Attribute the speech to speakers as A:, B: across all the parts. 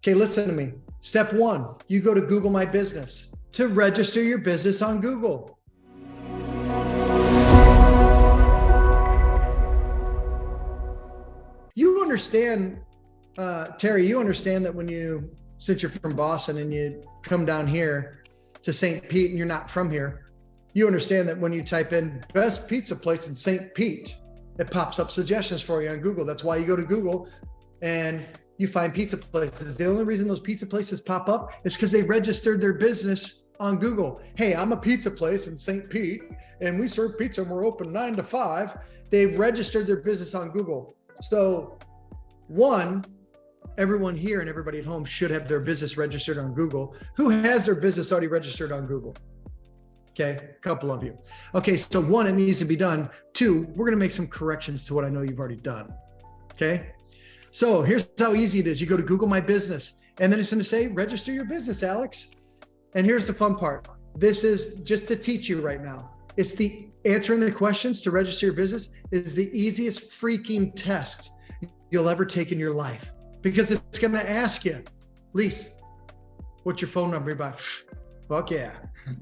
A: Okay, listen to me. Step one, you go to Google My Business to register your business on Google. You understand, Terry, you understand that when you, since you're from Boston and you come down here to St. Pete and you're not from here, you understand that when you type in best pizza place in St. Pete, it pops up suggestions for you on Google. That's why you go to Google and you find pizza places. The only reason those pizza places pop up is because they registered their business on Google. Hey, I'm a pizza place in St. Pete and we serve pizza and we're open 9 to 5. They've registered their business on Google. So one, everyone here and everybody at home should have their business registered on Google. Who has their business already registered on Google? Okay, a couple of you. Okay, so one, it needs to be done. Two, we're gonna make some corrections to what I know you've already done. Okay, so here's how easy it is. You go to Google My Business, and then it's gonna say, register your business, Alex. And here's the fun part. This is just to teach you right now. It's the answering the questions to register your business is the easiest freaking test you'll ever take in your life, because it's gonna ask you, Lise, what's your phone number? You're like, fuck yeah,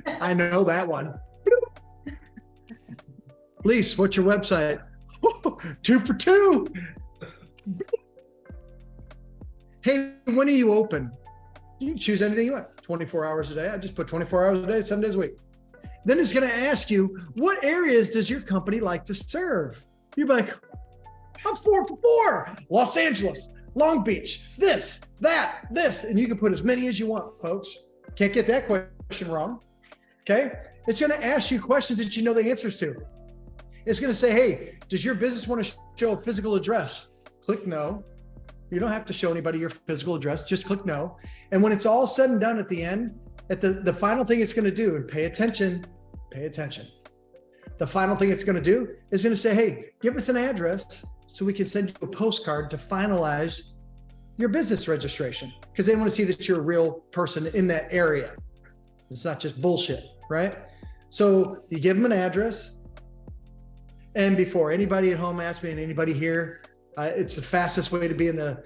A: I know that one. Lise, what's your website? 2 for 2. Hey, when are you open? You can choose anything you want. 24 hours a day. I just put 24 hours a day, 7 days a week. Then it's going to ask you, what areas does your company like to serve? You're like, I'm 4 for 4. Los Angeles, Long Beach, this, that, this. And you can put as many as you want, folks. Can't get that question wrong. Okay. It's going to ask you questions that you know the answers to. It's going to say, hey, does your business want to show a physical address? Click no. You don't have to show anybody your physical address, just click no. And when it's all said and done at the end, at the final thing it's going to do, and pay attention. The final thing it's going to do is going to say, hey, give us an address so we can send you a postcard to finalize your business registration, because they want to see that you're a real person in that area. It's not just bullshit, right? So you give them an address. And before anybody at home asks me, and anybody here, it's the fastest way to be in the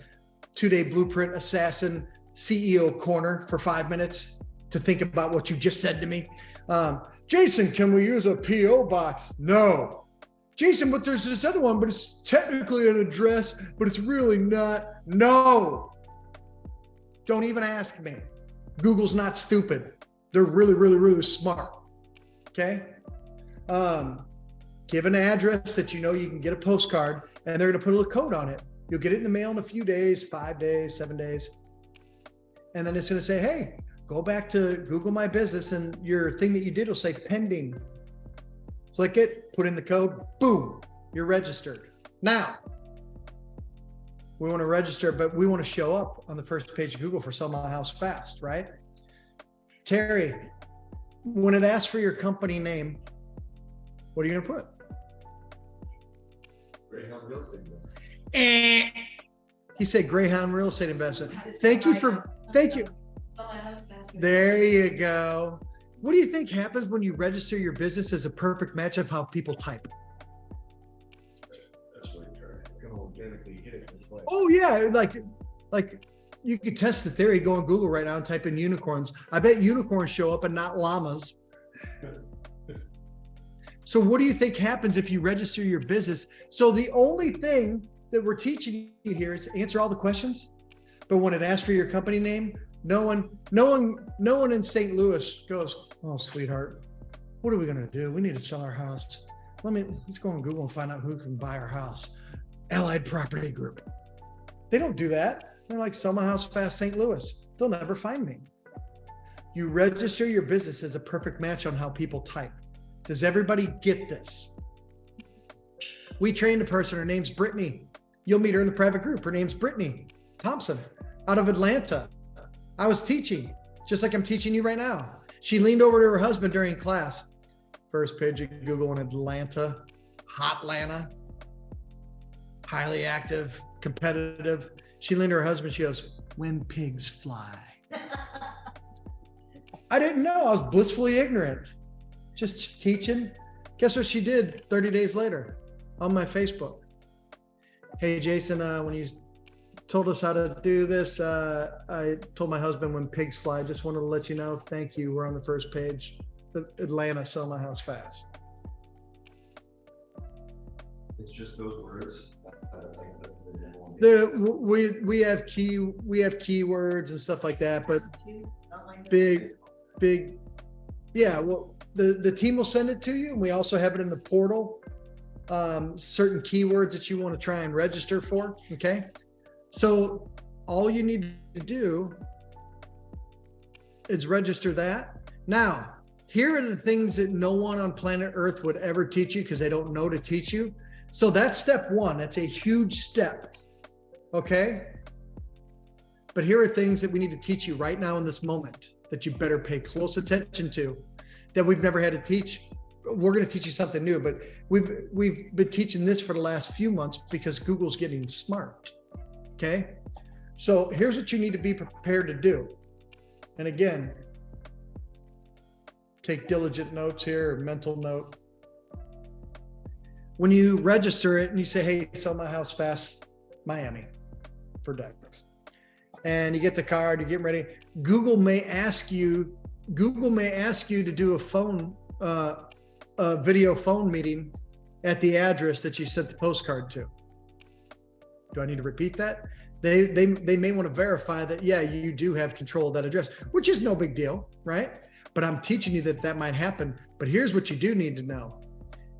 A: 2-day blueprint assassin CEO corner for 5 minutes to think about what you just said to me. Jason, can we use a PO box? No. Jason, but there's this other one, but it's technically an address, but it's really not. No. Don't even ask me. Google's not stupid. They're really, really, really smart. Okay. Give an address that you know you can get a postcard, and they're going to put a little code on it. You'll get it in the mail in a few days, 5 days, 7 days. And then it's going to say, hey, go back to Google My Business, and your thing that you did will say pending. Click it, put in the code, boom, you're registered. Now, we want to register, but we want to show up on the first page of Google for Sell My House Fast, right? Terry, when it asks for your company name, what are you going to put?
B: Greyhound Real Estate Investment.
A: He said Greyhound Real Estate Investment. Thank you. There you go. What do you think happens when you register your business as a perfect match of how people type?
B: That's what you're going to organically hit it.
A: Oh yeah, like you could test the theory. Go on Google right now and type in unicorns. I bet unicorns show up and not llamas. So what do you think happens if you register your business? So the only thing that we're teaching you here is answer all the questions. But when it asks for your company name, no one in St. Louis goes, oh, sweetheart, what are we going to do? We need to sell our house. Let's go on Google and find out who can buy our house. Allied Property Group. They don't do that. They're like, sell my house fast, St. Louis. They'll never find me. You register your business as a perfect match on how people type. Does everybody get this? We trained a person, her name's Brittany. You'll meet her in the private group. Her name's Brittany Thompson out of Atlanta. I was teaching, just like I'm teaching you right now. She leaned over to her husband during class. First page of Google in Atlanta, Hotlanta, highly active, competitive. She leaned to her husband, she goes, when pigs fly. I didn't know, I was blissfully ignorant. Just teaching. Guess what she did 30 days later on my Facebook? Hey, Jason, when you told us how to do this. I told my husband when pigs fly, just wanted to let you know, thank you. We're on the first page. Atlanta, sell my house fast.
B: It's just those words. That's like
A: We have keywords and stuff like that, but big, yeah. Well, the team will send it to you, and we also have it in the portal. Certain keywords that you want to try and register for. Okay, so all you need to do is register that. Now, here are the things that no one on planet Earth would ever teach you because they don't know to teach you. So that's step one. That's a huge step. Okay. But here are things that we need to teach you right now in this moment that you better pay close attention to, that we've never had to teach. We're going to teach you something new, but we've been teaching this for the last few months because Google's getting smart. Okay. So here's what you need to be prepared to do. And again, take diligent notes here, or mental note. When you register it and you say, hey, sell my house fast, Miami for Dex. And you get the card, you're getting ready. Google may ask you to do a video phone meeting at the address that you sent the postcard to. Do I need to repeat that? They may want to verify that, yeah, you do have control of that address, which is no big deal, right? But I'm teaching you that might happen. But here's what you do need to know.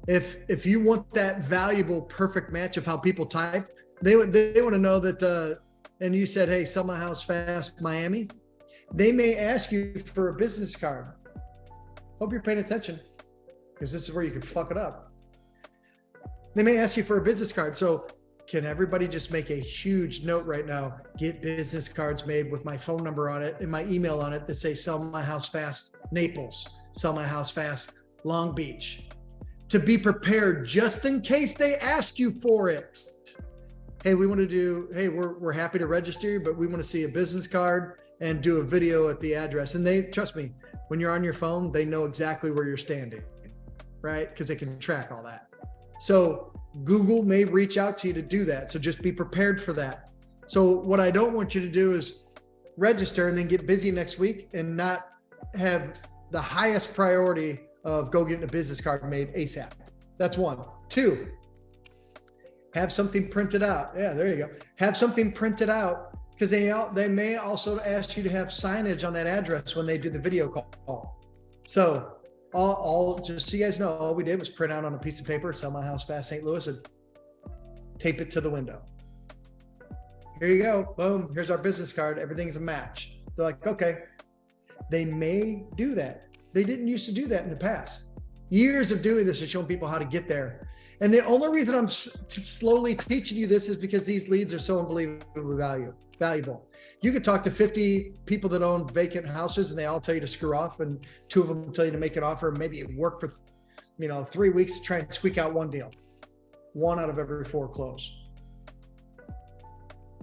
A: If you want that valuable, perfect match of how people type, they want to know that, and you said, hey, sell my house fast, Miami. They may ask you for a business card. Hope you're paying attention, because this is where you can fuck it up. They may ask you for a business card. So can everybody just make a huge note right now? Get business cards made with my phone number on it and my email on it that say sell my house fast, Naples, sell my house fast, Long Beach, to be prepared just in case they ask you for it. Hey, we're happy to register you, but we want to see a business card and do a video at the address. And they, trust me, when you're on your phone, they know exactly where you're standing, right? Because they can track all that. So Google may reach out to you to do that. So just be prepared for that. So what I don't want you to do is register and then get busy next week and not have the highest priority of go getting a business card made ASAP. That's one. Two, have something printed out. Yeah, there you go. Have something printed out, because they may also ask you to have signage on that address when they do the video call. So all just so you guys know, all we did was print out on a piece of paper, sell my house fast, St. Louis, and tape it to the window. Here you go. Boom. Here's our business card. Everything's a match. They're like, okay. They may do that. They didn't used to do that in the past. Years of doing this and showing people how to get there. And the only reason I'm slowly teaching you this is because these leads are so unbelievably valuable. You could talk to 50 people that own vacant houses and they all tell you to screw off, and 2 of them tell you to make an offer. Maybe it work for 3 weeks to try and squeak out one deal. 1 out of every 4 close.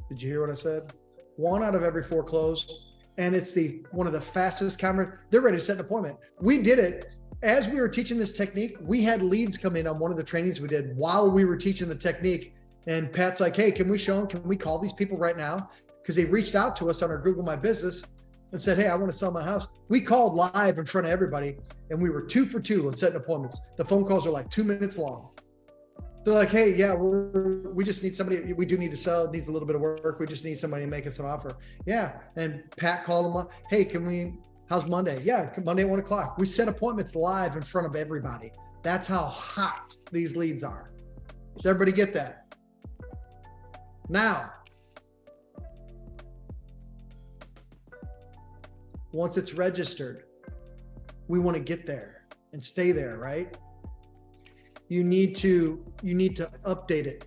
A: Did you hear what I said? 1 out of every 4 close. And it's one of the fastest they're ready to set an appointment. We did it as we were teaching this technique. We had leads come in on one of the trainings we did while we were teaching the technique. And Pat's like, hey, can we show them? Can we call these people right now? Because they reached out to us on our Google My Business and said, hey, I want to sell my house. We called live in front of everybody, and we were 2 for 2 on setting appointments. The phone calls are like 2 minutes long. They're like, hey, yeah, we just need somebody. We do need to sell. It needs a little bit of work. We just need somebody to make us an offer. Yeah. And Pat called them up. Hey, how's Monday? Yeah, Monday at 1 o'clock. We set appointments live in front of everybody. That's how hot these leads are. Does everybody get that? Now, once it's registered, we want to get there and stay there, right? You need to update it.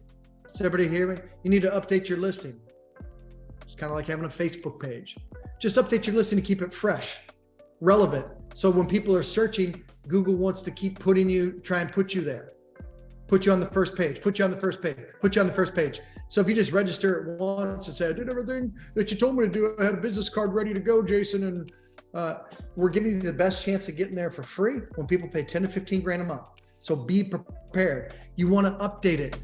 A: Does everybody hear me? You need to update your listing. It's kind of like having a Facebook page. Just update your listing to keep it fresh, relevant. So when people are searching, Google wants to keep try and put you there. Put you on the first page, put you on the first page, put you on the first page. So if you just register it once and say, I did everything that you told me to do, I had a business card ready to go, Jason, and we're giving you the best chance of getting there for free when people pay 10 to 15 grand a month. So be prepared. You want to update it.